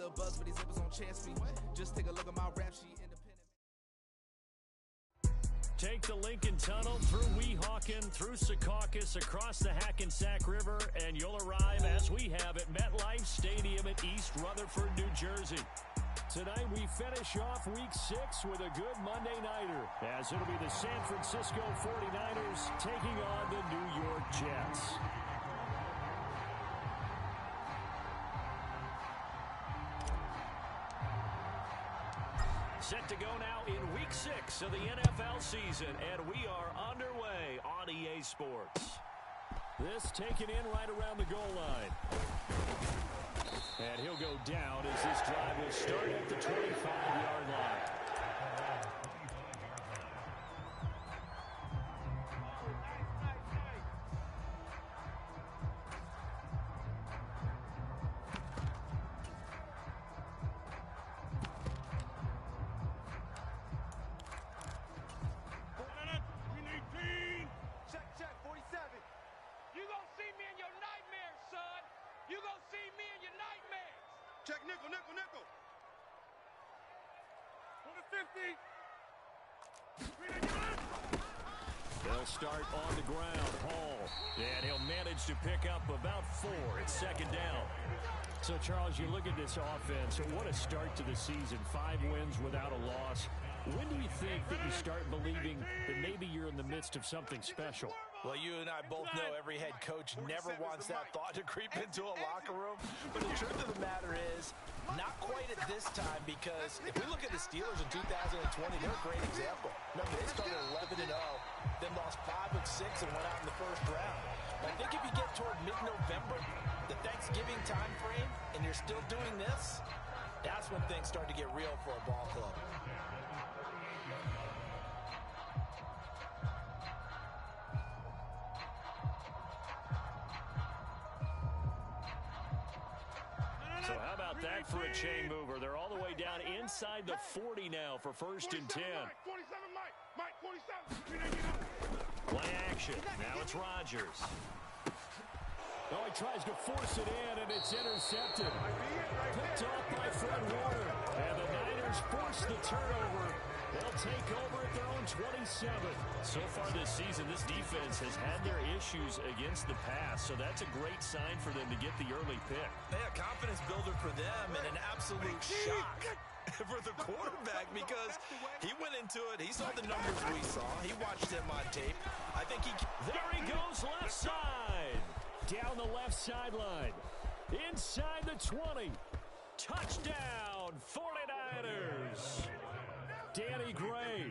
little buzz, but these zippers don't chance me. Just take a look at my rap sheet, independent. Take the Lincoln Tunnel through Weehawken, through Secaucus, across the Hackensack River, and you'll arrive, as we have, at MetLife Stadium at East Rutherford, New Jersey. Tonight we finish off Week 6 with a good Monday nighter, as it'll be the San Francisco 49ers taking on the New York Jets. Set to go now in Week 6 of the NFL season, and we are underway on EA Sports. This taken in right around the goal line. And he'll go down as this drive will start at the 25-yard line. Check nickel, nickel, nickel. For the 50. They'll start on the ground. Hall. And he'll manage to pick up about 4. It's second down. So, Charles, you look at this offense. What a start to the season. 5 wins without a loss. When do you think that you start believing that maybe you're in the midst of something special? Well, you and I both know every head coach never wants that thought to creep into a locker room. But the truth of the matter is, not quite at this time, because if we look at the Steelers in 2020, they're a great example. Remember, they started 11-0, then lost 5 of 6 and went out in the first round. I think if you get toward mid-November, the Thanksgiving time frame, and you're still doing this, that's when things start to get real for a ball club. So how about that for a chain mover? They're all the way down inside the 40 now for 1st and 10. 47, Mike, 47. Play action. Now it's Rodgers. Oh, he tries to force it in, and it's intercepted. Picked off by Fred Warner. And the Niners force the turnover. They'll take over at their own 27. So far this season, this defense has had their issues against the pass, so that's a great sign for them to get the early pick. Yeah, confidence builder for them, and an absolute shock for the quarterback, because he went into it. He saw the numbers we saw. He watched them on tape. I think he... There he goes left side. Down the left sideline. Inside the 20. Touchdown, 49ers. Danny Gray,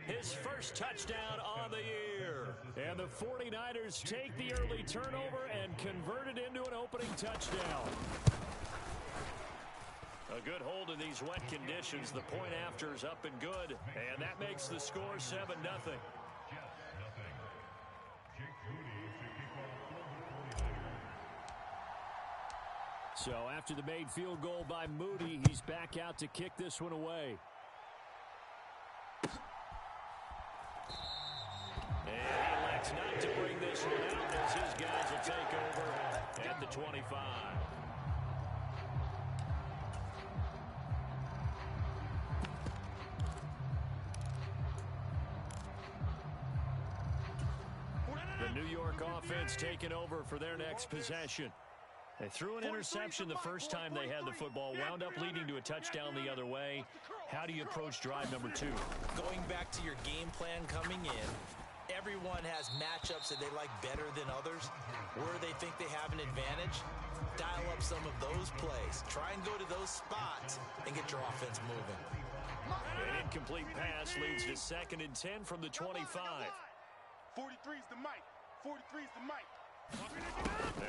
his first touchdown on the year. And the 49ers take the early turnover and convert it into an opening touchdown. A good hold in these wet conditions. The point after is up and good. And that makes the score 7-0. So after the made field goal by Moody, he's back out to kick this one away. And he elects not to bring this one out as his guys will take over at the 25. The New York offense taking over for their next possession. They threw an interception the first time they had the football, wound up leading to a touchdown the other way. How do you approach drive number 2? Going back to your game plan coming in, everyone has matchups that they like better than others. Where they think they have an advantage, dial up some of those plays. Try and go to those spots and get your offense moving. An incomplete pass leads to 2nd and 10 from the 25. 43 is the mic. 43 is the mic.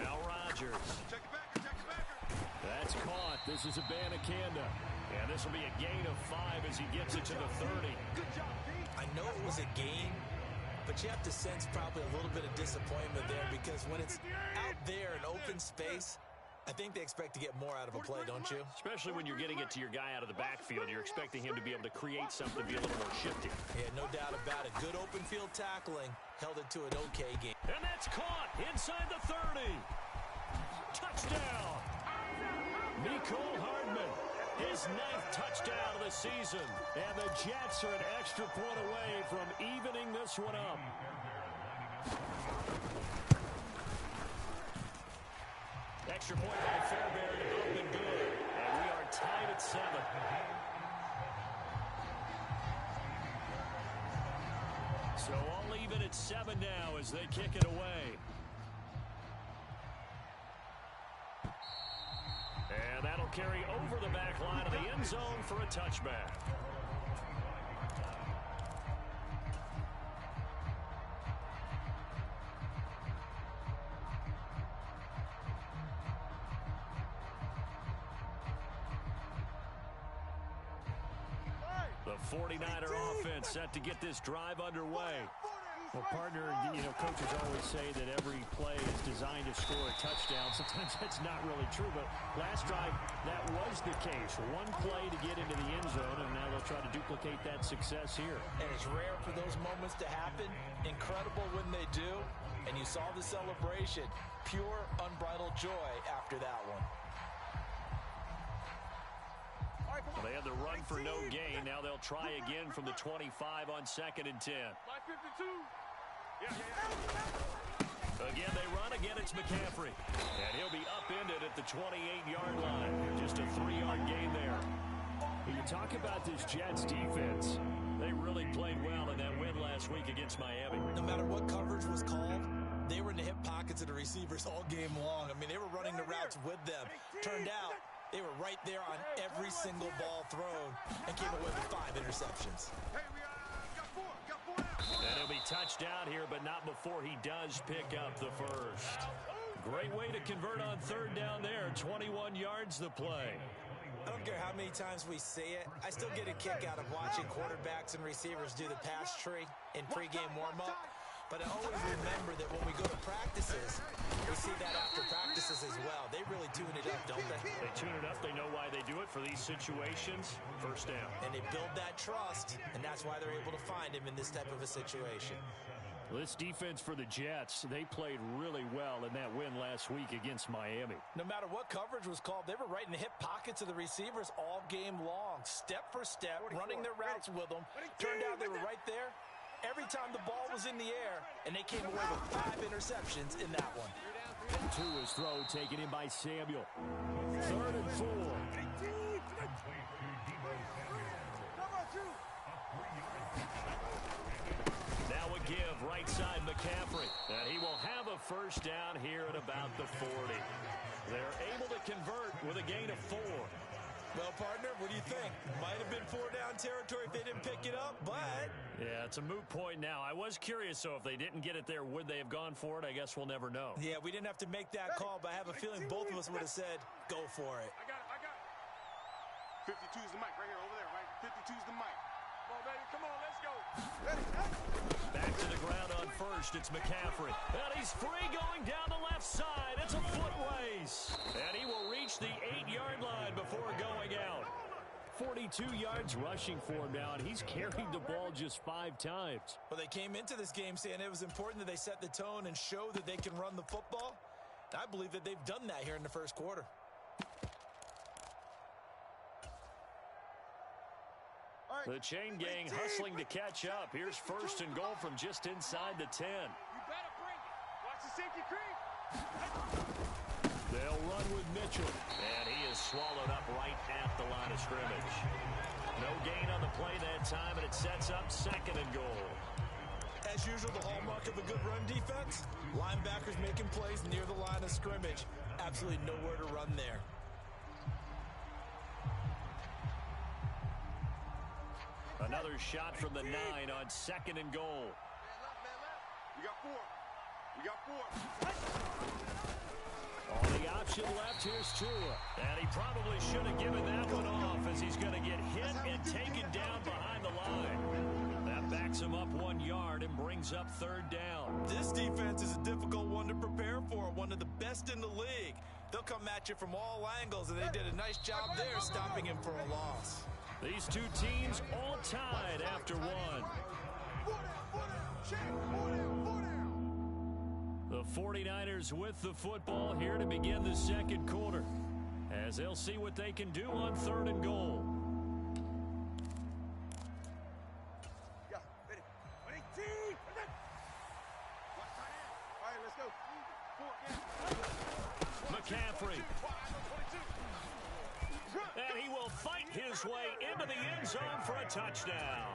Now Rodgers. Check it back, check it back. That's caught. This is Abanikanda. And this will be a gain of 5 as he gets it to the 30. Good job, Pete. I know it was a gain, but you have to sense probably a little bit of disappointment there, because when it's out there in open space, I think they expect to get more out of a play, don't you? Especially when you're getting it to your guy out of the backfield. You're expecting him to be able to create something, be a little more shifty. Yeah, no doubt about it. Good open field tackling held it to an okay game. And that's caught inside the 30. Touchdown. Mecole Hardman. His 9th touchdown of the season. And the Jets are an extra point away from evening this one up. Extra point by Fairbairn, up and good. And we are tied at 7. So all even at 7 now as they kick it away. And that'll carry over the back line of the end zone for a touchback. The 49er offense set to get this drive underway. Well, partner, coaches always say that every play is designed to score a touchdown. Sometimes that's not really true, but last drive, that was the case. One play to get into the end zone, and now they'll try to duplicate that success here. And it's rare for those moments to happen. Incredible when they do. And you saw the celebration. Pure, unbridled joy after that one. Well, they had the run for no gain. Now they'll try again from the 25 on 2nd and 10. Again, they run. Again, it's McCaffrey. And he'll be upended at the 28-yard line. Just a 3-yard gain there. When you talk about this Jets defense, they really played well in that win last week against Miami. No matter what coverage was called, they were in the hip pockets of the receivers all game long. I mean, they were running the routes with them. Turned out they were right there on every single ball thrown and came away with 5 interceptions. And he'll be touched down here, but not before he does pick up the first. Great way to convert on 3rd down there. 21 yards the play. I don't care how many times we see it. I still get a kick out of watching quarterbacks and receivers do the pass tree in pregame warm-up. But I always remember that when we go to practices, we see that after practices as well. They really tune it up, don't they? They tune it up. They know why they do it for these situations. First down. And they build that trust, and that's why they're able to find him in this type of a situation. Well, this defense for the Jets, they played really well in that win last week against Miami. No matter what coverage was called, they were right in the hip pockets of the receivers all game long. Step for step, running their routes with them. Turned out they were right there every time the ball was in the air, and they came away with 5 interceptions in that one. To his throw, taken in by Samuel. 3rd and 4. Now a give, right side McCaffrey. And he will have a first down here at about the 40. They're able to convert with a gain of 4. Well, partner, what do you think? Might have been 4-down territory if they didn't pick it up, but... Yeah, it's a moot point now. I was curious, so if they didn't get it there, would they have gone for it? I guess we'll never know. Yeah, we didn't have to make that call, but I have a feeling both of us would have said, go for it. I got it. 52's the mic right here, over there, right? 52's the mic. Come on, baby, come on, let's go. Back to the ground on 1st, it's McCaffrey. And he's free going down the left side. It's a foot race. And he will reach the 8-yard line before going out. 42 yards rushing for him now, and he's carried the ball just 5 times. Well, they came into this game saying it was important that they set the tone and show that they can run the football. I believe that they've done that here in the first quarter. The chain gang hustling to catch up. Here's 1st and goal from just inside the 10. You better bring it. Watch the safety creep. They'll run with Mitchell. And he is swallowed up right at the line of scrimmage. No gain on the play that time, and it sets up 2nd and goal. As usual, the hallmark of a good run defense, linebackers making plays near the line of scrimmage. Absolutely nowhere to run there. Another shot from the 9 on 2nd and goal. We got 4. We got 4. On the option left, here's Tua. And he probably should have given that one off as he's going to get hit and taken down behind the line. That backs him up 1 yard and brings up 3rd down. This defense is a difficult one to prepare for, one of the best in the league. They'll come at you from all angles, and they did a nice job there stopping him for a loss. These two teams all tied after one. The 49ers with the football here to begin the 2nd quarter. as they'll see what they can do on 3rd and goal. McCaffrey. And he will fight his way into the end zone for a touchdown.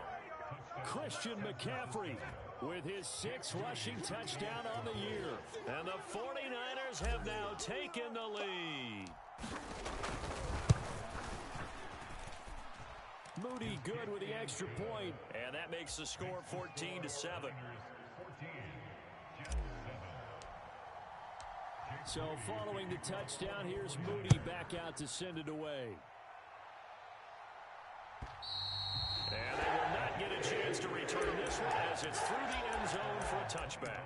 Christian McCaffrey with his 6th rushing touchdown on the year. And the 49ers have now taken the lead. Moody good with the extra point, and that makes the score 14-7. So following the touchdown, here's Moody back out to send it away. And they will not get a chance to return this one as it's through the end zone for a touchback.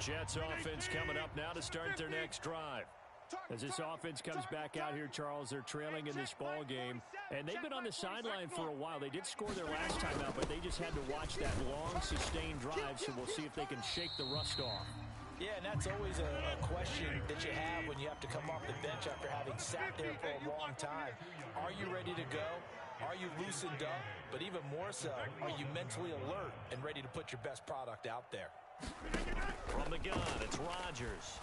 Jets offense coming up now to start their next drive. As this offense comes back out here, Charles, they're trailing in this ball game, and they've been on the sideline for a while. They did score their last time out, but they just had to watch that long, sustained drive, so we'll see if they can shake the rust off. Yeah, and that's always a question that you have when you have to come off the bench after having sat there for a long time. Are you ready to go? Are you loosened up? But even more so, are you mentally alert and ready to put your best product out there? From the gun, it's Rodgers.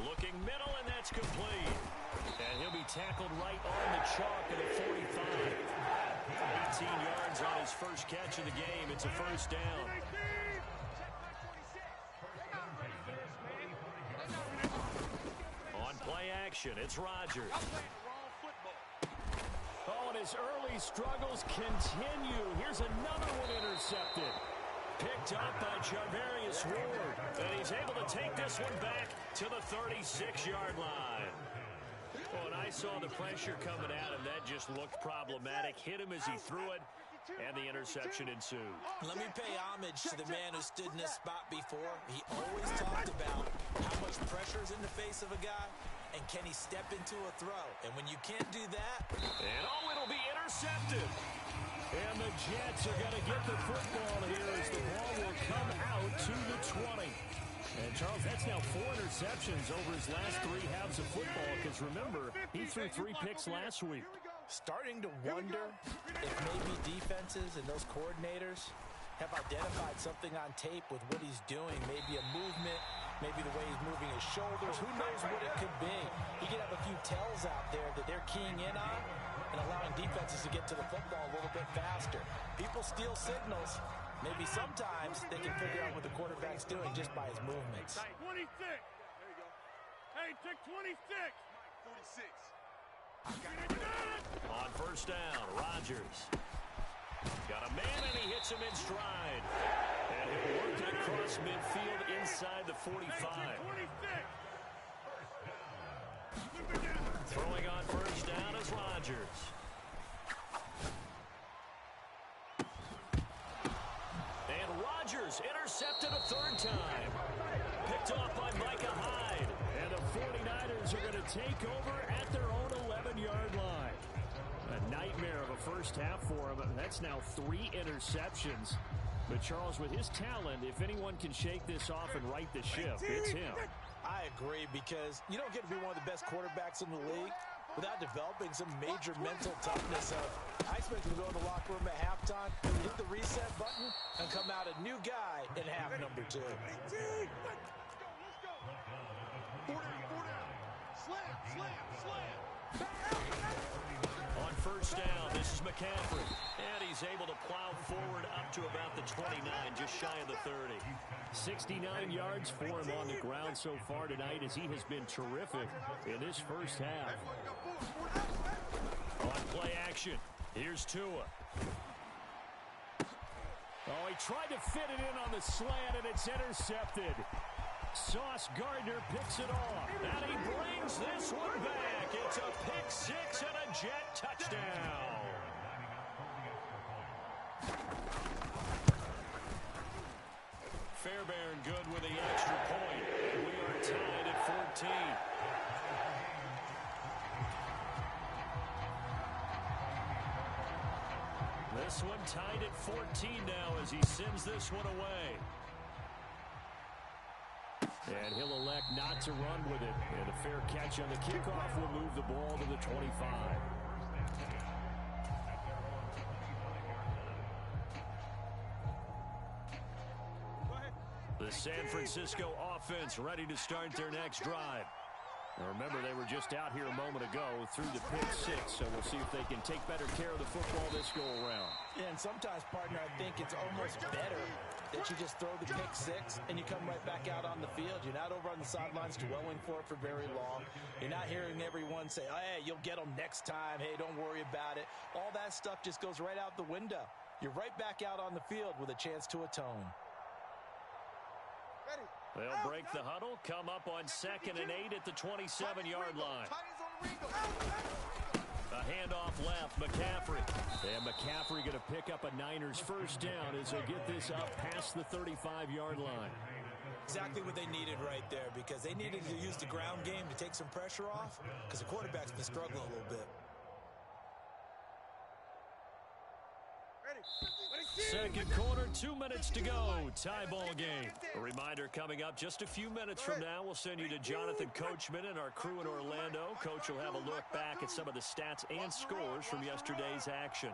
Looking middle, and that's complete. And he'll be tackled right on the chalk at the 45. 18 yards on his first catch of the game. It's a first down. On play action, it's Rodgers. Oh, and his early struggles continue. Here's another one intercepted. Picked up by Charvarius Ward. And he's able to take this one back to the 36-yard line. Well, and I saw the pressure coming at him. That just looked problematic. Hit him as he threw it, and the interception ensued. Let me pay homage to the man who stood in this spot before. He always talked about how much pressure is in the face of a guy, and can he step into a throw. And when you can't do that... And oh, it'll be intercepted. And the Jets are going to get the football here as the ball will come out to the 20. And, Charles, that's now 4 interceptions over his last 3 halves of football because, remember, he threw 3 picks last week. Starting to wonder if maybe defenses and those coordinators have identified something on tape with what he's doing. Maybe a movement, maybe the way he's moving his shoulders. Who knows what it could be? He could have a few tells out there that they're keying in on and allowing defenses to get to the football a little bit faster. People steal signals. Maybe sometimes they can figure out what the quarterback's doing just by his movements. 26. There you go. Hey, take 26. 46. On first down, Rodgers. Got a man, and he hits him in stride. And he'll work it across midfield inside the 45. Throwing on first down is Rodgers. And Rodgers intercepted a 3rd time. Picked off by Micah Hyde. And the 49ers are going to take over at their own 11-yard line. A nightmare of a first half for him. That's now 3 interceptions. But Charles, with his talent, if anyone can shake this off and right the ship, it's him. I agree, because you don't get to be one of the best quarterbacks in the league without developing some major mental toughness. I expect him to go in the locker room at halftime, hit the reset button, and come out a new guy in half number 2. Let's go. 4 down. Slam. On first down, this is McCaffrey. And he's able to plow forward up to about the 29, just shy of the 30. 69 yards for him on the ground so far tonight as he has been terrific in this first half. On play action, here's Tua. Oh, he tried to fit it in on the slant, and it's intercepted. Sauce Gardner picks it off, and he brings this one back. It's a pick 6 and a Jet touchdown. Fairbairn good with the extra point. We are tied at 14. This one tied at 14 now as he sends this one away. And he'll elect not to run with it. And a fair catch on the kickoff will move the ball to the 25. The San Francisco offense ready to start their next drive. Now remember, they were just out here a moment ago through the pick six, so we'll see if they can take better care of the football this go-around. And sometimes, partner, I think it's almost better that you just throw the pick six and you come right back out on the field. You're not over on the sidelines dwelling for it for very long. You're not hearing everyone say, oh, hey, you'll get them next time. Hey, don't worry about it. All that stuff just goes right out the window. You're right back out on the field with a chance to atone. They'll break the huddle, come up on 2nd and 8 at the 27-yard line. A handoff left, McCaffrey. And McCaffrey going to pick up a Niners first down as they get this up past the 35-yard line. Exactly what they needed right there, because they needed to use the ground game to take some pressure off, because the quarterback's been struggling a little bit. Second quarter, 2 minutes to go. Tie ball game. A reminder coming up just a few minutes from now. We'll send you to Jonathan Coachman and our crew in Orlando. Coach will have a look back at some of the stats and scores from yesterday's action.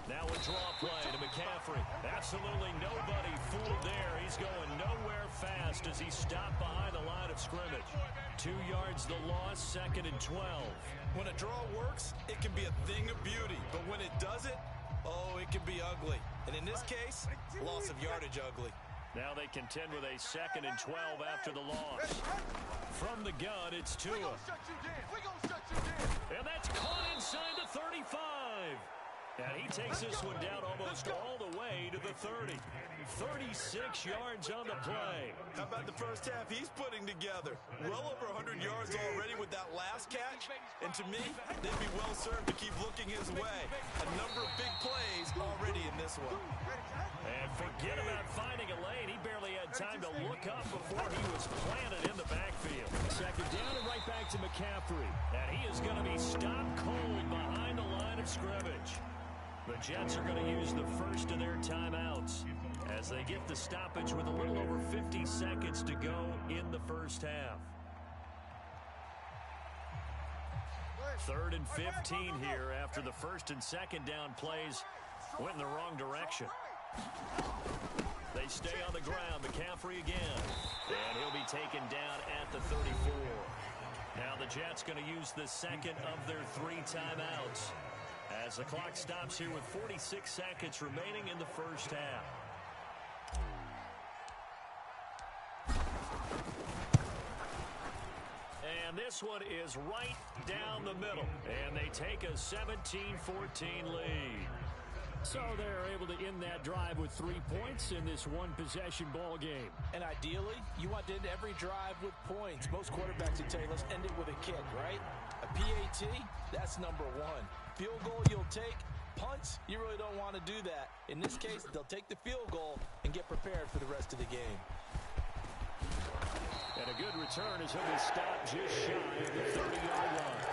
Now a draw play to McCaffrey. Absolutely nobody fooled there. He's going nowhere fast as he stopped behind the line of scrimmage. 2 yards the loss, 2nd and 12. When a draw works, it can be a thing of beauty. But when it doesn't, oh, it can be ugly. And in this case, loss of yardage ugly. Now they contend with a 2nd and 12 after the loss. From the gun, it's Tua. And that's caught inside the 35. And he takes this one down almost all the way to the 30. 36 yards on the play. How about the first half he's putting together? Well over 100 yards already with that last catch. And to me, they'd be well served to keep looking his way. A number of big plays already in this one. And forget about finding a lane. He barely had time to look up before he was planted in the backfield. Second down and right back to McCaffrey. And he is going to be stopped cold behind the line of scrimmage. The Jets are going to use the first of their timeouts as they get the stoppage with a little over 50 seconds to go in the first half. 3rd and 15 here after the 1st and 2nd down plays went in the wrong direction. They stay on the ground. McCaffrey again. And he'll be taken down at the 34. Now the Jets going to use the second of their 3 timeouts as the clock stops here with 46 seconds remaining in the first half. And this one is right down the middle. And they take a 17-14 lead. So they're able to end that drive with 3 points in this one-possession ball game. And ideally, you want to end every drive with points. Most quarterbacks would tell you, let's end it with a kick, right? A PAT, that's number 1. Field goal you'll take. Punts, you really don't want to do that. In this case, they'll take the field goal and get prepared for the rest of the game. And a good return as he'll be stopped just shy of the 30-yard line.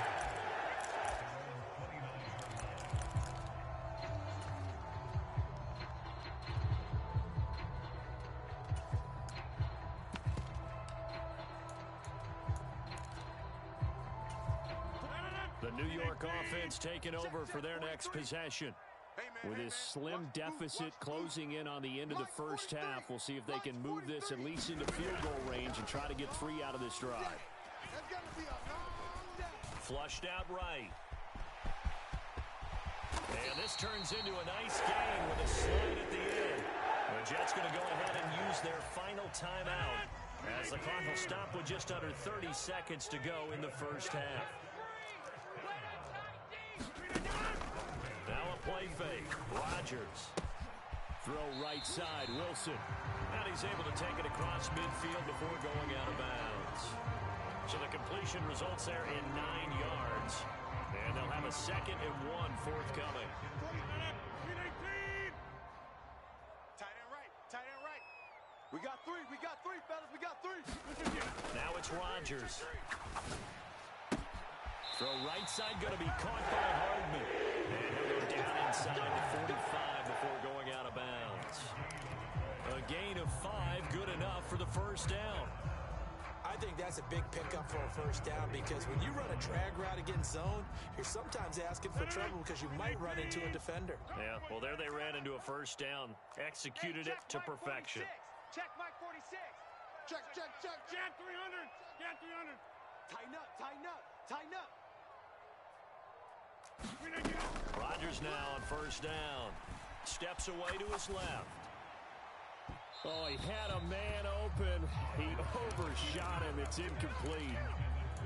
The New York offense taking over for their next possession. With his slim deficit closing in on the end of the first half, we'll see if they can move this at least into field goal range and try to get 3 out of this drive. Flushed out right. And this turns into a nice gain with a slide at the end. The Jets going to go ahead and use their final timeout as the clock will stop with just under 30 seconds to go in the first half. Now a play fake. Rodgers. Throw right side. Wilson. And he's able to take it across midfield before going out of bounds. So the completion results there in 9 yards. And they'll have a 2nd and 1 forthcoming. Tight end right. Tight end right. We got 3. We got 3, fellas. We got 3. Now it's Rodgers. Throw right side going to be caught by Hardman. And inside the 45 before going out of bounds. A gain of 5, good enough for the first down. I think that's a big pickup for a first down because when you run a drag route against zone, you're sometimes asking for trouble because you might run into a defender. Yeah, well, there they ran into a first down. Executed it to perfection. Check Mike 46. Check. Jan 300. Jan 300. Tighten up. Rodgers now on first down. Steps away to his left. Oh, he had a man open. He overshot him. It's incomplete.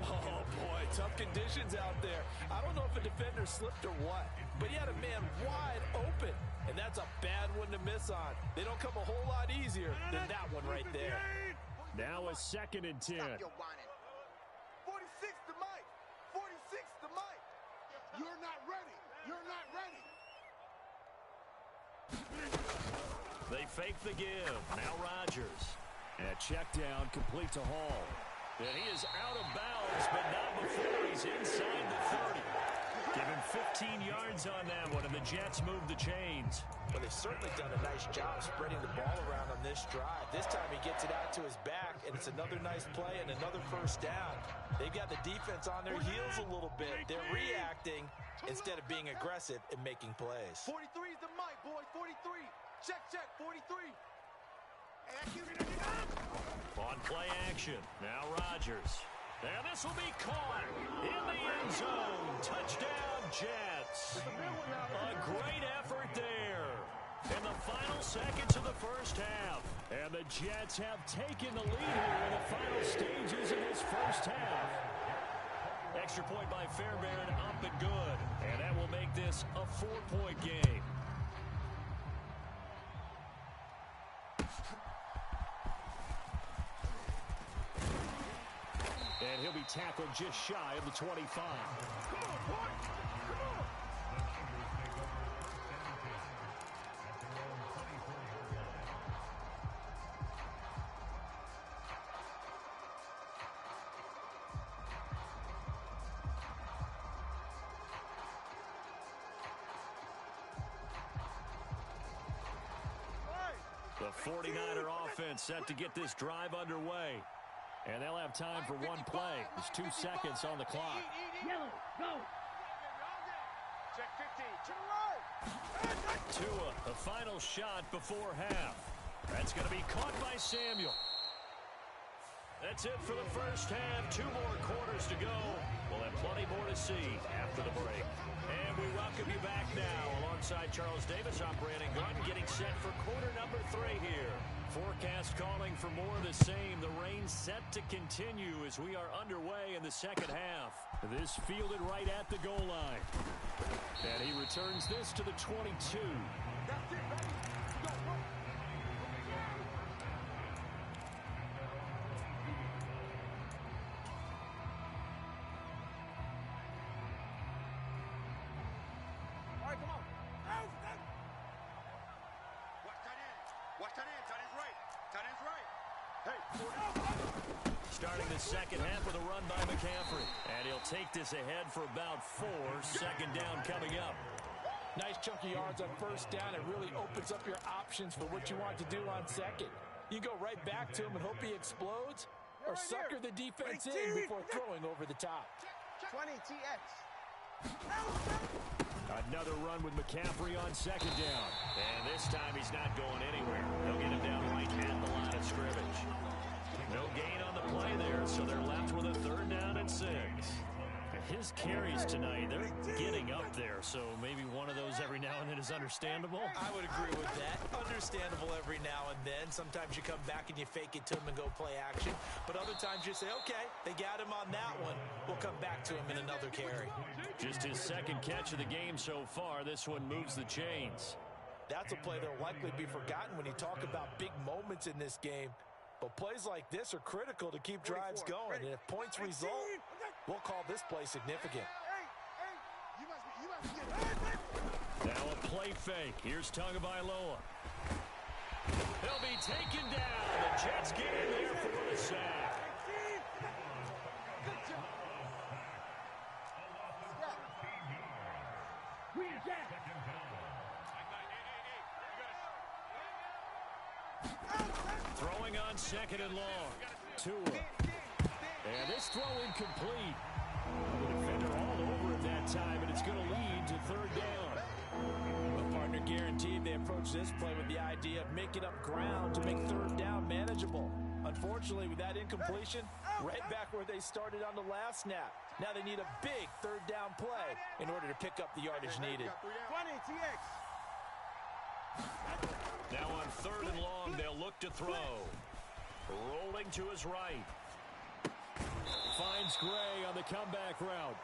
Oh, boy, tough conditions out there. I don't know if a defender slipped or what, but he had a man wide open, and that's a bad one to miss on. They don't come a whole lot easier than that one right there. Now a 2nd and 10. 46 to Mike. 46 to Mike. You're not ready. They fake the give. Now Rodgers. And a check down complete to Hall. And he is out of bounds, but not before he's inside the 30. Give him 15 yards on that one, and the Jets move the chains. Well, they've certainly done a nice job spreading the ball around on this drive. This time he gets it out to his back, and it's another nice play and another first down. They've got the defense on their heels a little bit. They're reacting instead of being aggressive and making plays. 43 is the Mike, boys. 43. Check. 43. On play action, now Rodgers. And this will be caught in the end zone. Touchdown, Jets. A great effort there. In the final seconds of the first half. And the Jets have taken the lead here in the final stages of this first half. Extra point by Fairbairn, up and good. And that will make this a 4-point game. And he'll be tackled just shy of the 25. Come on, boy. Come on. The 49er offense set to get this drive underway. And they'll have time for one play. There's 2 seconds on the clock. Yellow, go. Check 15. To the right. Tua, the final shot before half. That's going to be caught by Samuel. That's it for the first half. 2 more quarters to go. We'll have plenty more to see after the break. And we welcome you back now. Alongside Charles Davis, I'm Brandon Gordon, getting set for quarter number 3 here. Forecast calling for more of the same. The rain set to continue as we are underway in the second half. This fielded right at the goal line. And he returns this to the 22. That's it, baby. Go, work. All right, come on. Watch that in. Tight end's right. Tight end's right. Hey. Starting the second half with a run by McCaffrey. And he'll take this ahead for about 4. Second down coming up. Nice chunky yards on first down. It really opens up your options for what you want to do on second. You go right back to him and hope he explodes, or sucker the defense in before throwing over the top. 20 TX. Another run with McCaffrey on second down. And this time he's not going anywhere. They'll get him down right at the line of scrimmage. No gain on the play there, so they're left with a 3rd down and 6. His carries tonight, they're getting up there, so maybe one of those every now and then is understandable. I would agree with that. Understandable every now and then. Sometimes you come back and you fake it to him and go play action. But other times you say, okay, they got him on that one. We'll come back to him in another carry. Just his 2nd catch of the game so far. This one moves the chains. That's a play that'll likely be forgotten when you talk about big moments in this game. But plays like this are critical to keep drives going. And if points result, we'll call this play significant. Now a play fake. Here's Tagovailoa. He'll be taken down. The Jets get in there for the sack. Throwing on second and long. Tua. And this throw incomplete. The defender all over it that time, and it's going to lead to third down. The partner guaranteed they approach this play with the idea of making up ground to make third down manageable. Unfortunately, with that incompletion, right back where they started on the last snap. Now they need a big third down play in order to pick up the yardage needed. 20, TX. Now on third and long, they'll look to throw. Rolling to his right. Finds Gray on the comeback route.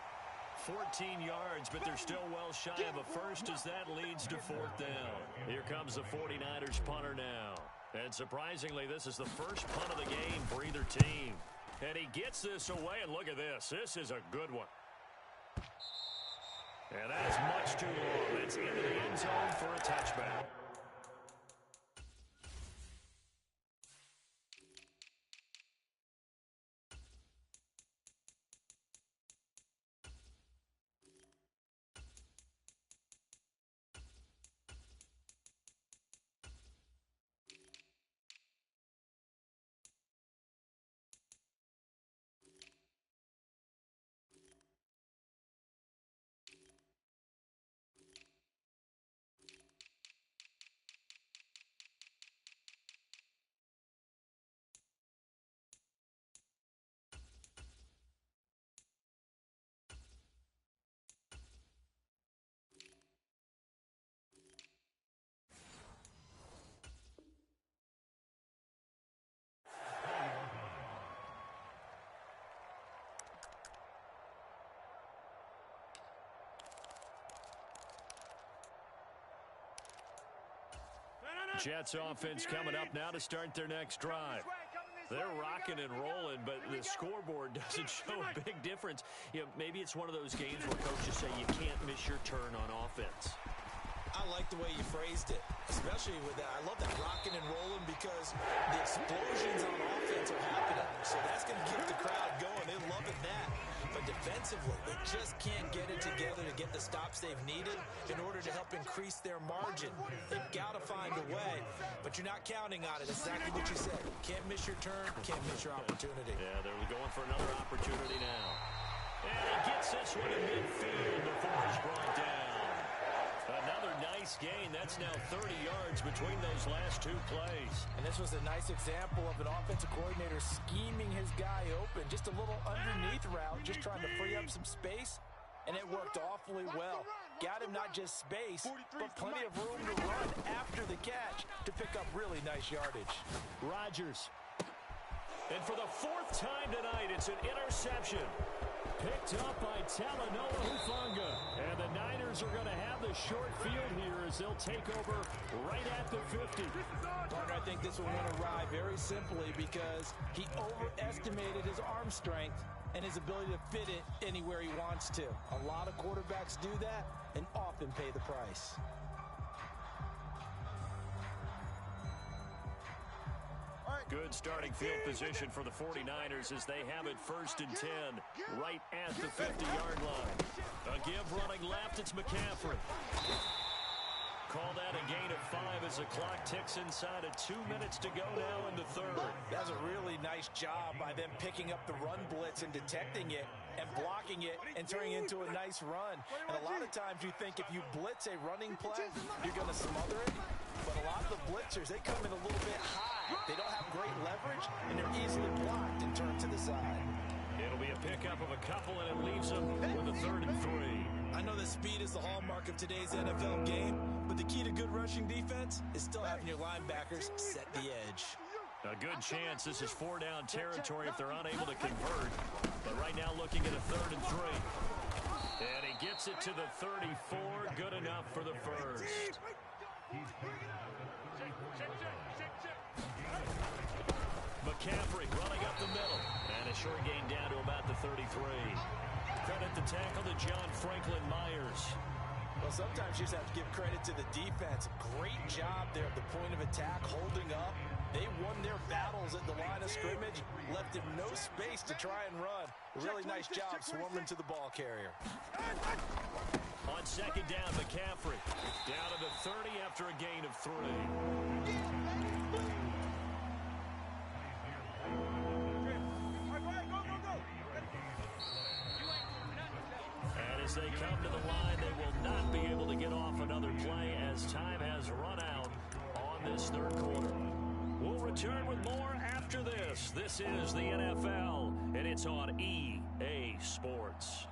14 yards, but they're still well shy of a first as that leads to fourth down. Here comes the 49ers punter now. And surprisingly, this is the first punt of the game for either team. And he gets this away, and look at this. This is a good one. And that's much too long. It's into the end zone for a touchback. Jets offense coming up now to start their next drive. They're rocking and rolling, but the scoreboard doesn't show a big difference. You know, maybe it's one of those games where coaches say you can't miss your turn on offense. I like the way you phrased it, especially with that. I love that rocking and rolling because the explosions on offense are happening. So that's going to keep the crowd going. They're loving that. But defensively, they just can't get it together to get the stops they've needed in order to help increase their margin. They've got to find a way, but you're not counting on it. Exactly what you said. Can't miss your turn, can't miss your opportunity. Yeah, they're going for another opportunity now. And he gets this one in midfield before he's brought down. Another nice gain. That's now 30 yards between those last two plays. And this was a nice example of an offensive coordinator scheming his guy open. Just a little underneath route, just trying to free up some space. And it worked awfully well. Got him not just space, but plenty of room to run after the catch to pick up really nice yardage. Rodgers. And for the fourth time tonight, it's an interception. Picked up by Talanoa Hufanga. And the Niners are going to have the short field here as they'll take over right at the 50. Partner, I think this one went awry very simply because he overestimated his arm strength and his ability to fit it anywhere he wants to. A lot of quarterbacks do that and often pay the price. Good starting field position for the 49ers as they have it 1st and 10 right at the 50-yard line. A give running left, it's McCaffrey. Call that a gain of 5 as the clock ticks inside of 2 minutes to go now in the third. That's a really nice job by them picking up the run blitz and detecting it and blocking it and turning it into a nice run. And a lot of times you think if you blitz a running play, you're going to smother it. But a lot of the blitzers, they come in a little bit high. They don't have great leverage, and they're easily blocked and turned to the side. It'll be a pickup of a couple, and it leaves them with a 3rd and 3. I know that speed is the hallmark of today's NFL game, but the key to good rushing defense is still having your linebackers set the edge. A good chance this is 4-down territory if they're unable to convert. But right now looking at a 3rd and 3. And he gets it to the 34. Good enough for the first. McCaffrey running up the middle. And a short gain down to about the 33. Credit the tackle to John Franklin Myers. Well, sometimes you just have to give credit to the defense. Great job there at the point of attack, holding up. They won their battles at the line of scrimmage, left him no space to try and run. A really nice job swarming to the ball carrier. On 2nd down, McCaffrey. Down to the 30 after a gain of 3. As they come to the line, they will not be able to get off another play as time has run out on this third quarter. We'll return with more after this. This is the NFL, and it's on EA Sports.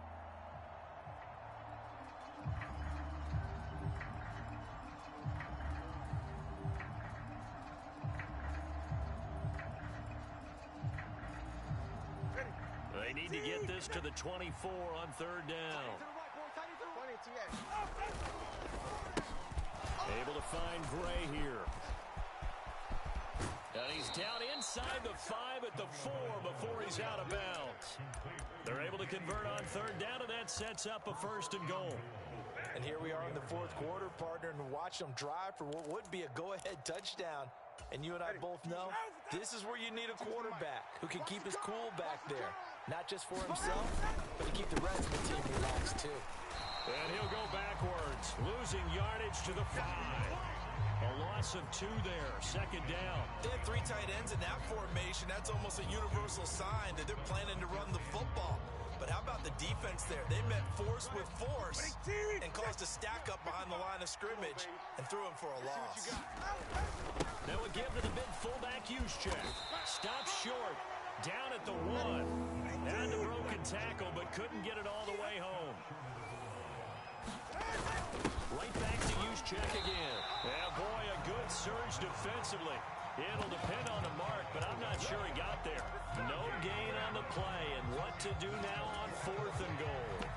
They need to get this to the 24 on third down. Able to find Gray here. And he's down inside the 5 at the 4 before he's out of bounds. They're able to convert on third down, and that sets up a first and goal. And here we are in the fourth quarter, partner, and watch them drive for what would be a go-ahead touchdown. And you and I both know this is where you need a quarterback who can keep his cool back there. Not just for himself, but to keep the rest of the team relaxed, too. And he'll go backwards, losing yardage to the 5. A loss of 2 there, second down. They had 3 tight ends in that formation. That's almost a universal sign that they're planning to run the football. But how about the defense there? They met force with force and caused a stack up behind the line of scrimmage and threw him for a loss. Now a give to the big fullback Juszczyk. Stops short, down at the 1. Had the broken tackle, but couldn't get it all the way home. Right back to Juszczyk again. And boy, a good surge defensively. It'll depend on the mark, but I'm not sure he got there. No gain on the play, and what to do now on fourth and goal.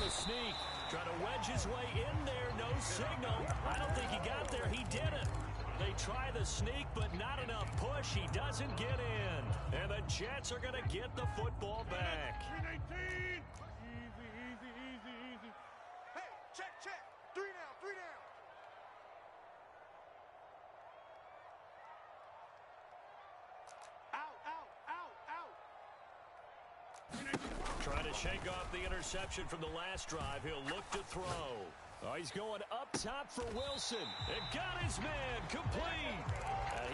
Sneak, trying to wedge his way in there, no signal. I don't think he got there, he didn't. They try the sneak, but not enough push. He doesn't get in. And the Jets are going to get the football back. 319. Easy. Hey, check. 3 down. Trying to shake off the interception from the last drive. He'll look to throw. Oh, he's going up top for Wilson. And got his man complete.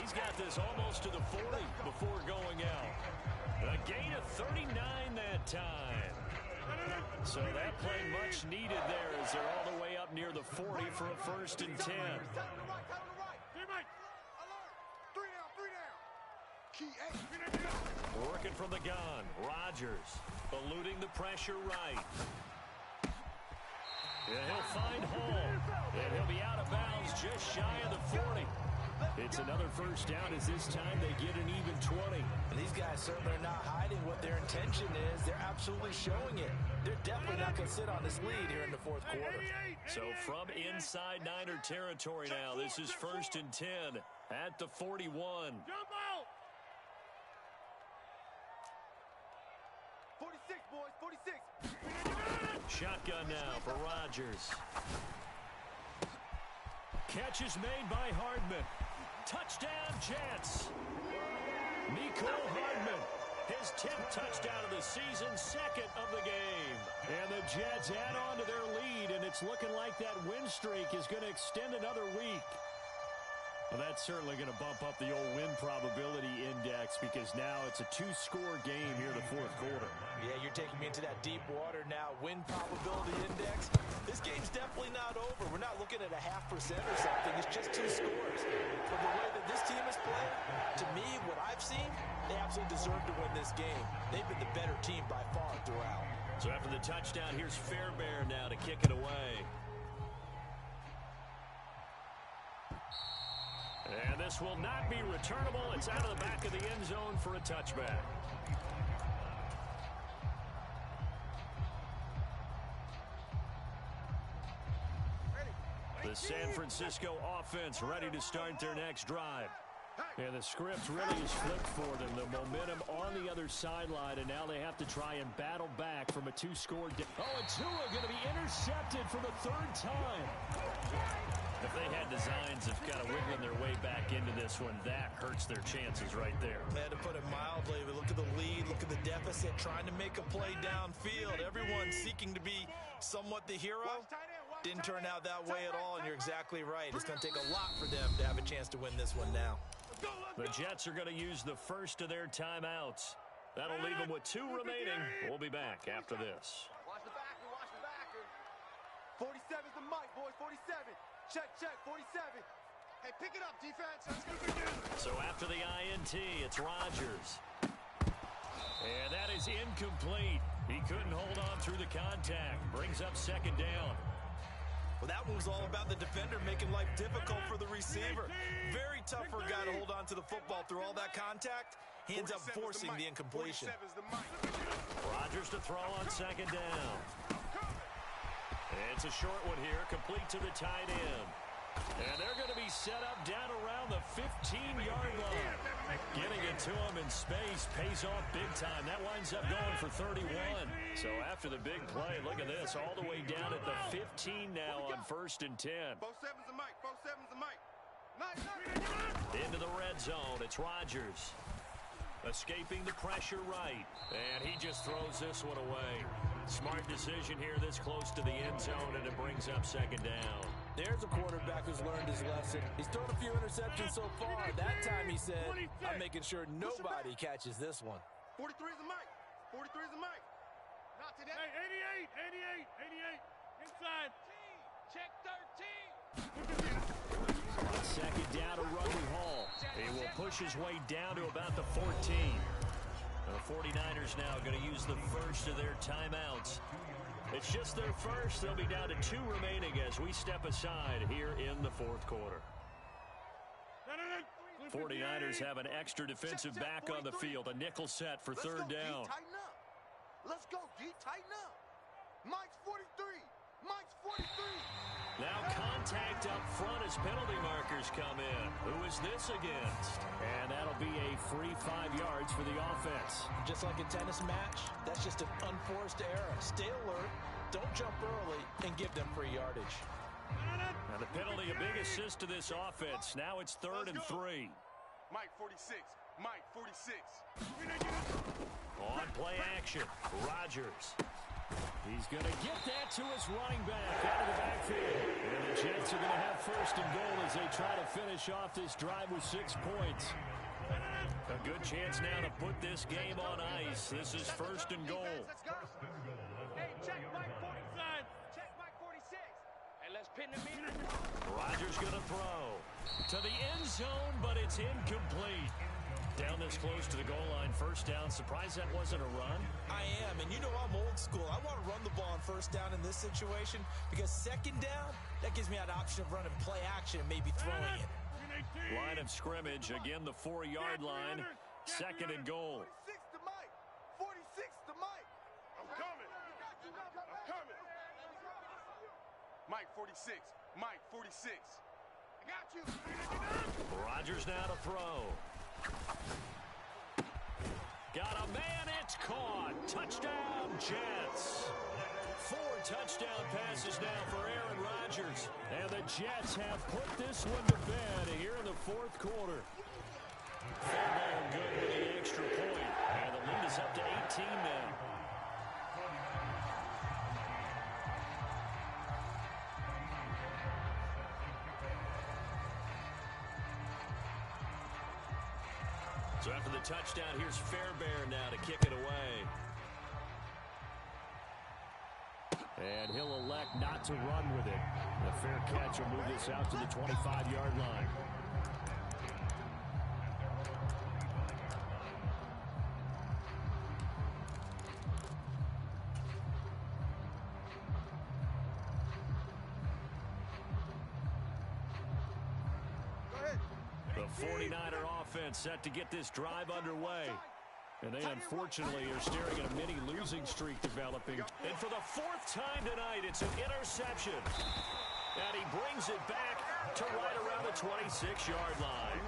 He's got this almost to the 40 before going out. A gain of 39 that time. So that play much needed there as they're all the way up near the 40 for a first and 10. Working from the gun. Rodgers eluding the pressure right. And he'll find Hall. And he'll be out of bounds just shy of the 40. It's another first down as this time they get an even 20. And these guys certainly are not hiding what their intention is. They're absolutely showing it. They're definitely not going to sit on this lead here in the fourth quarter. So from inside Niner territory now, this is first and 10 at the 41. Jump out! 46, boys, 46. Shotgun now for Rodgers. Catch is made by Hardman. Touchdown, Jets. Nicole Hardman, his 10th touchdown of the season, second of the game. And the Jets add on to their lead, and it's looking like that win streak is going to extend another week. Well, that's certainly going to bump up the old win probability index because now it's a 2-score game here in the fourth quarter. Yeah, you're taking me into that deep water now. Win probability index. This game's definitely not over. We're not looking at a 0.5% or something. It's just 2 scores. But the way that this team has played, to me, what I've seen, they absolutely deserve to win this game. They've been the better team by far throughout. So after the touchdown, here's Fairbairn now to kick it away. And this will not be returnable. It's out of the back of the end zone for a touchback. The San Francisco offense ready to start their next drive. And the script really is flipped for them. The momentum on the other sideline, and now they have to try and battle back from a two-score. And Tua going to be intercepted for the third time. If they had designs of kind of wiggling their way back into this one, that hurts their chances right there. Man, to put it mildly, but look at the lead, look at the deficit, trying to make a play downfield. Everyone seeking to be somewhat the hero. Didn't turn out that way at all, and you're exactly right. It's going to take a lot for them to have a chance to win this one now. The Jets are going to use the first of their timeouts. That'll leave them with 2 remaining. We'll be back after this. Watch the backer, watch the backer. 47's the mic, boys, 47. Check, 47. Hey, pick it up, defense. Let's go begin. So after the INT, it's Rodgers. And that is incomplete. He couldn't hold on through the contact. Brings up second down. Well, that one was all about the defender making life difficult for the receiver. Very tough for a guy to hold on to the football through all that contact. He ends up forcing the incompletion. Rodgers to throw on second down. It's a short one here, complete to the tight end. And they're going to be set up down around the 15-yard line. Getting it to him in space pays off big time. That winds up going for 31. So after the big play, look at this, all the way down at the 15 now on 1st and 10. 47's the mic, 47's the mic. Nice. Into the red zone, it's Rodgers. Escaping the pressure right. And he just throws this one away. Smart decision here this close to the end zone, and it brings up second down. There's a quarterback who's learned his lesson. He's thrown a few interceptions so far. That time he said, I'm making sure nobody catches this one. 43's the mic. 43's the mic. Not today. Hey, 88. Inside. Check 13. On second down to Rugby Hall. He will push his way down to about the 14. The 49ers now going to use the first of their timeouts. It's just their first. They'll be down to 2 remaining as we step aside here in the 4th quarter. 49ers have an extra defensive back on the field. A nickel set for third down. Tighten up. Let's go, D. Tighten up. Mike's 43. Mike's 43. Now contact up front as penalty markers come in. Who is this against? And that'll be a free 5 yards for the offense. Just like a tennis match, that's just an unforced error. Stay alert, don't jump early, and give them free yardage. Now the penalty, a big assist to this offense. Now it's 3rd and 3. Mike 46. Mike 46. On play action, Rodgers. He's going to get that to his running back out of the backfield. And the Jets are going to have 1st and goal as they try to finish off this drive with 6 points. A good chance now to put this game on ice. This is 1st and goal. Let's go. Hey, check Mike 46. Check Mike 46. Hey, let's pin the meter. Rodgers going to throw to the end zone, but it's incomplete. Down this close to the goal line, 1st down. Surprised that wasn't a run? I am, and you know I'm old school. I want to run the ball on 1st down in this situation because 2nd down, that gives me an option of running play action and maybe throwing it. Line of scrimmage, again the 4-yard line, 2nd and goal. 46 to Mike. 46 to Mike. I'm coming. Mike 46. Mike 46. I got you. Rodgers now to throw. Got a man, it's caught. Touchdown, Jets. 4 touchdown passes now for Aaron Rodgers. And the Jets have put this one to bed here in the 4th quarter. Fairbairn good with the extra point. And the lead is up to 18 now. So after the touchdown, here's Fairbairn now to kick it away. And he'll elect not to run with it. The fair catch will move this out to the 25-yard line. The 49er offense set to get this drive underway. And they unfortunately are staring at a mini losing streak developing. And for the 4th time tonight, it's an interception. And he brings it back to right around the 26-yard line.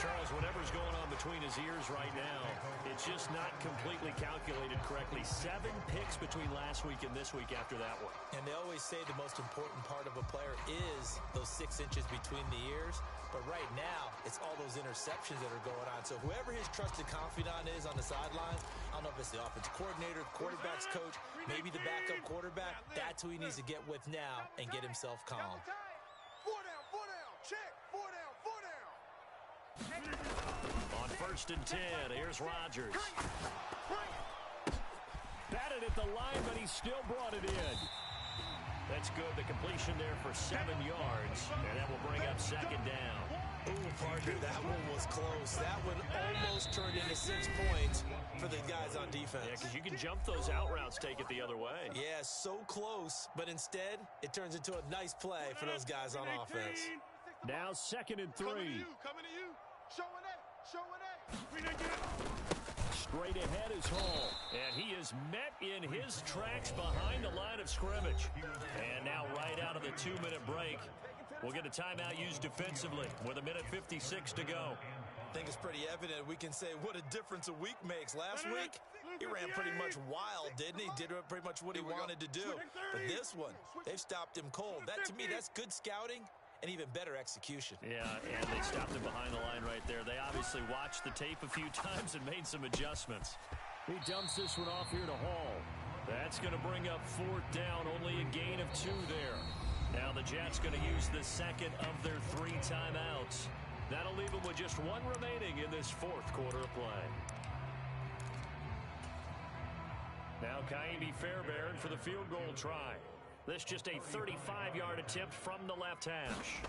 Charles, whatever's going on between his ears right now, it's just not completely calculated correctly. 7 picks between last week and this week after that one. And they always say the most important part of a player is those 6 inches between the ears. But right now, it's all those interceptions that are going on. So whoever his trusted confidant is on the sidelines, I don't know if it's the offensive coordinator, the quarterback's coach, maybe the backup quarterback, that's who he needs to get with now and get himself calm. 4 down, check, 4 down. On 1st and 10, here's Rodgers. Batted at the line, but he still brought it in. That's good. The completion there for 7 yards, and that will bring up 2nd down. Ooh, partner, that one was close. That one almost turned into 6 points for the guys on defense. Yeah, because you can jump those out routes, take it the other way. Yeah, so close, but instead, it turns into a nice play for those guys on offense. Now 2nd and 3. Coming to you. Showing A. Straight ahead is Hall, and he is met in his tracks behind the line of scrimmage. And now right out of the 2-minute break, we'll get a timeout used defensively with 1:56 to go. I think it's pretty evident. We can say what a difference a week makes. Last week, he ran pretty much wild, didn't he? Did pretty much what he wanted to do. But this one, they've stopped him cold. That, to me, that's good scouting and even better execution. Yeah, and they stopped him behind the line right there. They obviously watched the tape a few times and made some adjustments. He dumps this one off here to Hall. That's going to bring up 4th down, only a gain of 2 there. Now the Jets going to use the 2nd of their 3 timeouts. That'll leave them with just 1 remaining in this 4th quarter of play. Now Kaimi Fairbairn for the field goal try. This just a 35-yard attempt from the left hash.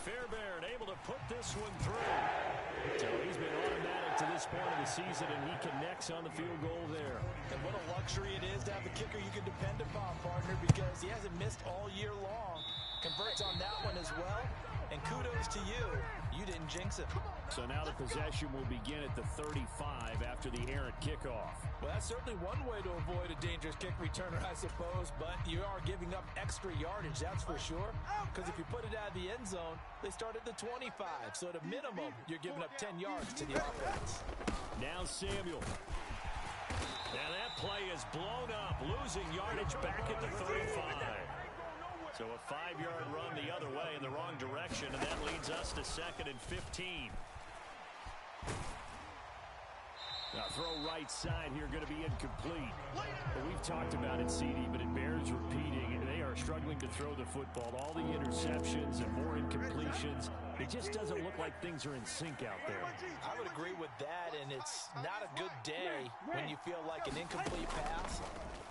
Fairbairn able to put this one through. So he's been automatic to this point of the season, and he connects on the field goal there. And what a luxury it is to have a kicker you can depend upon, partner, because he hasn't missed all year long. Converts on that one as well. And kudos to you. You didn't jinx it. So now the possession will begin at the 35 after the errant kickoff. Well, that's certainly one way to avoid a dangerous kick returner, I suppose, but you are giving up extra yardage, that's for sure. Because if you put it out of the end zone, they start at the 25. So at a minimum, you're giving up 10 yards to the offense. Now Samuel. Now that play is blown up, losing yardage back at the 35. So a 5-yard run the other way in the wrong direction, and that leads us to 2nd and 15. Now throw right side here, going to be incomplete. Well, we've talked about it, CD, but it bears repeating. They are struggling to throw the football. All the interceptions and more incompletions. It just doesn't look like things are in sync out there. I would agree with that, and it's not a good day when you feel like an incomplete pass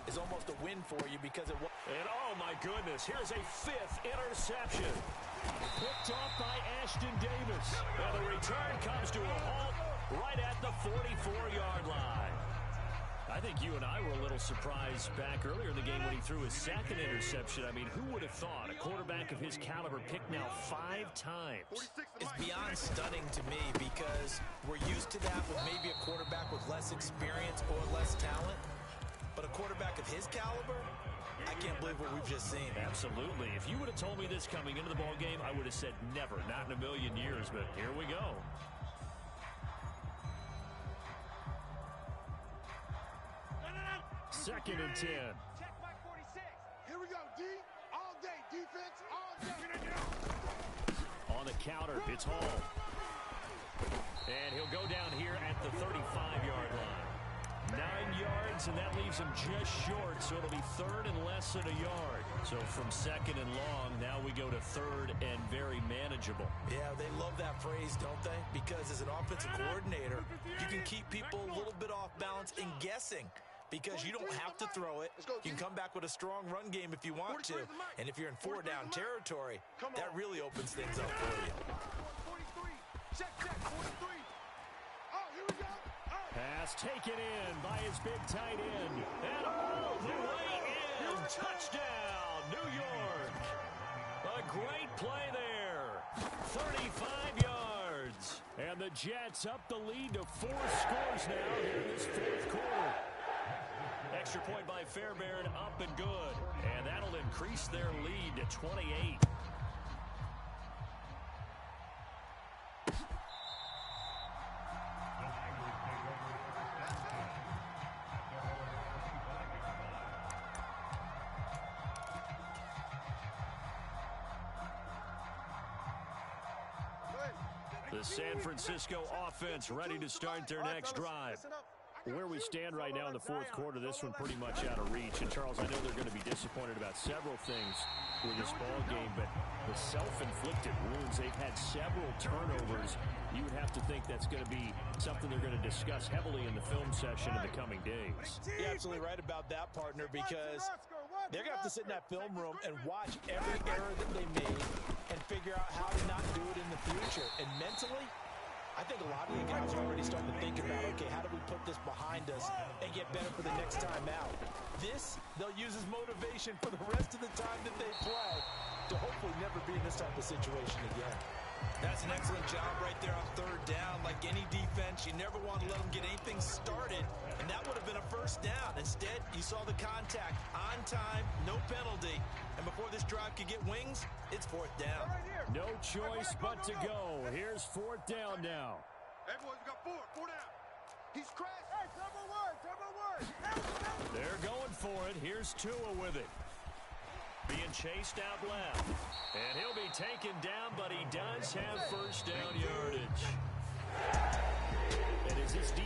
is almost a win for you because it was. And oh my goodness, here's a 5th interception. Picked off by Ashton Davis. And the return comes to a halt right at the 44-yard line. I think you and I were a little surprised back earlier in the game when he threw his 2nd interception. I mean, who would have thought a quarterback of his caliber picked now 5 times? It's beyond stunning to me because we're used to that with maybe a quarterback with less experience or less talent. But a quarterback of his caliber, I can't believe what we've just seen. Absolutely. If you would have told me this coming into the ball game, I would have said never, not in a million years. But here we go. Second and 10. Check by 46. Here we go, D. All day, defense, all day. On the counter, it's Hall. And he'll go down here at the 35-yard line. 9 yards, and that leaves him just short, so it'll be 3rd and less than a yard. So from 2nd and long, now we go to 3rd and very manageable. Yeah, they love that phrase, don't they? Because as an offensive coordinator, you can keep people a little bit off balance and guessing. Because you don't have to throw it. You can come back with a strong run game if you want to. And if you're in 4-down territory, that really opens things up for you. 43. Check, 43. Oh, here we go. Pass taken in by his big tight end. And all the way in. Touchdown, New York. A great play there. 35 yards. And the Jets up the lead to 4 scores now here in this 4th quarter. extra point by Fairbairn, up and good. And that'll increase their lead to 28. The San Francisco offense ready to start their next drive. Where we stand right now in the fourth quarter, this one pretty much out of reach. And, Charles, I know they're going to be disappointed about several things with this ball game, but the self-inflicted wounds, they've had several turnovers. You would have to think that's going to be something they're going to discuss heavily in the film session in the coming days. You're absolutely right about that, partner, because they're going to have to sit in that film room and watch every error that they made and figure out how to not do it in the future. And mentally, I think a lot of you guys are already starting to think about, okay, how do we put this behind us and get better for the next time out? This, they'll use as motivation for the rest of the time that they play to hopefully never be in this type of situation again. That's an excellent job right there on third down. Like any defense, you never want to let them get anything started, and that would have been a first down. Instead, you saw the contact on time, no penalty, and before this drive could get wings, it's fourth down. No choice but to go. Here's fourth down now. Hey, boys, we got four down. He's crashed. Hey, turbo one. They're going for it. Here's Tua with it. Being chased out left. And he'll be taken down, but he does have first down yardage. And is this